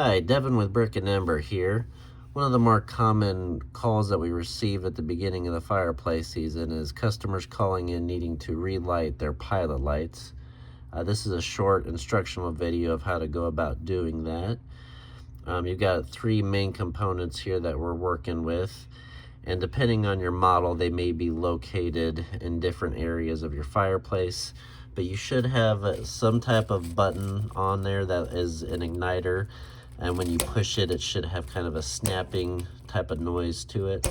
Hi, Devin with Brick+Ember here. One of the more common calls that we receive at the beginning of the fireplace season is customers calling in needing to relight their pilot lights. This is a short instructional video of how to go about doing that. You've got three main components here that we're working with, and depending on your model, they may be located in different areas of your fireplace, but you should have some type of button on there that is an igniter, and when you push it, it should have kind of a snapping type of noise to it.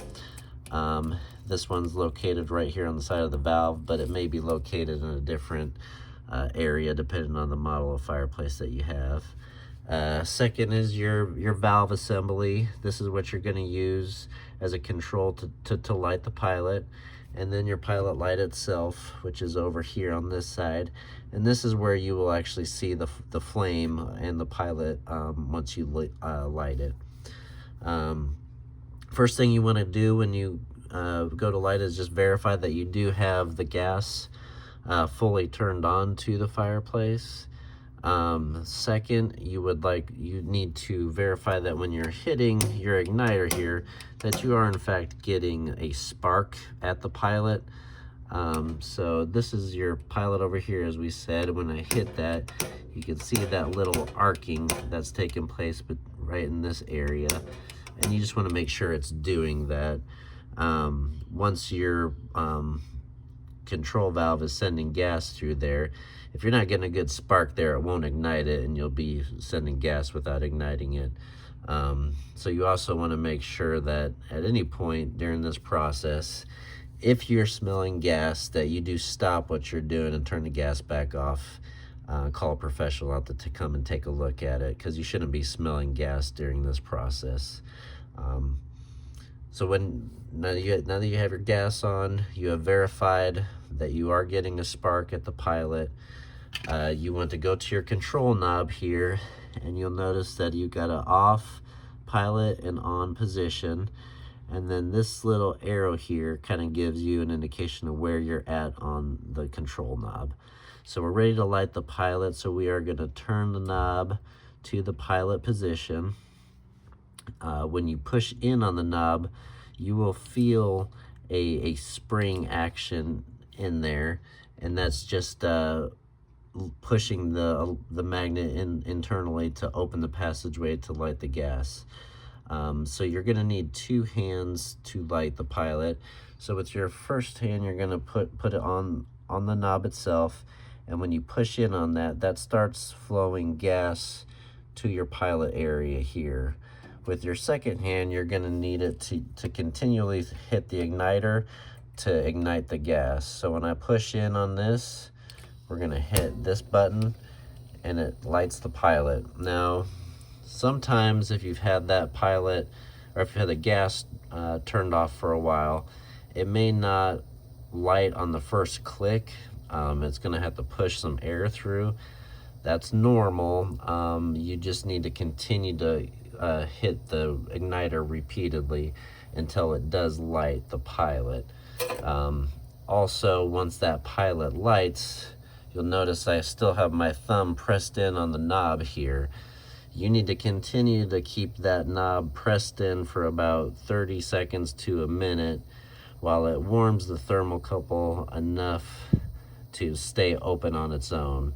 This one's located right here on the side of the valve, but it may be located in a different area depending on the model of fireplace that you have. Second is your valve assembly. This is what you're going to use as a control to light the pilot. And then your pilot light itself, which is over here on this side. And this is where you will actually see the flame and the pilot once you light it. First thing you want to do when you go to light is just verify that you do have the gas fully turned on to the fireplace. Second, you need to verify that when you're hitting your igniter here, that you are in fact getting a spark at the pilot. So this is your pilot over here, as we said. When I hit that, you can see that little arcing that's taking place, but right in this area, and you just want to make sure it's doing that. Once your control valve is sending gas through there, if you're not getting a good spark there, it won't ignite it, and you'll be sending gas without igniting it. So you also want to make sure that at any point during this process, if you're smelling gas, that you do stop what you're doing and turn the gas back off. Call a professional out to come and take a look at it, because you shouldn't be smelling gas during this process. So now that you have your gas on, you have verified that you are getting a spark at the pilot. You want to go to your control knob here, and you'll notice that you've got an off, pilot, and on position. And then this little arrow here kind of gives you an indication of where you're at on the control knob. So we're ready to light the pilot, so we are going to turn the knob to the pilot position. When you push in on the knob, you will feel a spring action in there, and that's just pushing the magnet internally to open the passageway to light the gas. So you're going to need two hands to light the pilot. So with your first hand, you're going to put it on the knob itself, and when you push in on that, that starts flowing gas to your pilot area here. With your second hand, you're going to need it to continually hit the igniter to ignite the gas. So when I push in on this, we're going to hit this button, and it lights the pilot. Now, sometimes if you've had that pilot, or if you had the gas turned off for a while, it may not light on the first click. It's going to have to push some air through. That's normal. You just need to continue to hit the igniter repeatedly until it does light the pilot. Also, once that pilot lights, you'll notice I still have my thumb pressed in on the knob here. You need to continue to keep that knob pressed in for about 30 seconds to a minute while it warms the thermocouple enough to stay open on its own.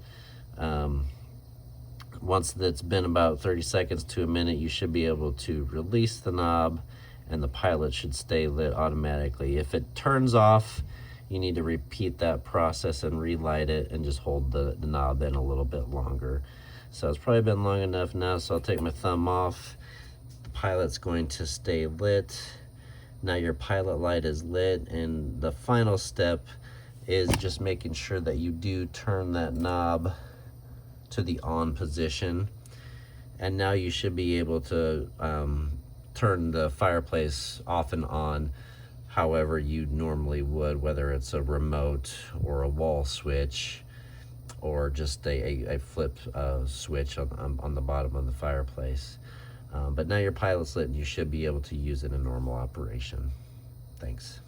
Once it's been about 30 seconds to a minute, you should be able to release the knob, and the pilot should stay lit automatically. If it turns off, you need to repeat that process and relight it, and just hold the knob in a little bit longer. So it's probably been long enough now, so I'll take my thumb off. The pilot's going to stay lit. Now your pilot light is lit, and the final step is just making sure that you do turn that knob to the on position, and now you should be able to turn the fireplace off and on however you normally would, whether it's a remote or a wall switch or just a flip switch on the bottom of the fireplace. But now your pilot's lit, and you should be able to use it in normal operation. Thanks.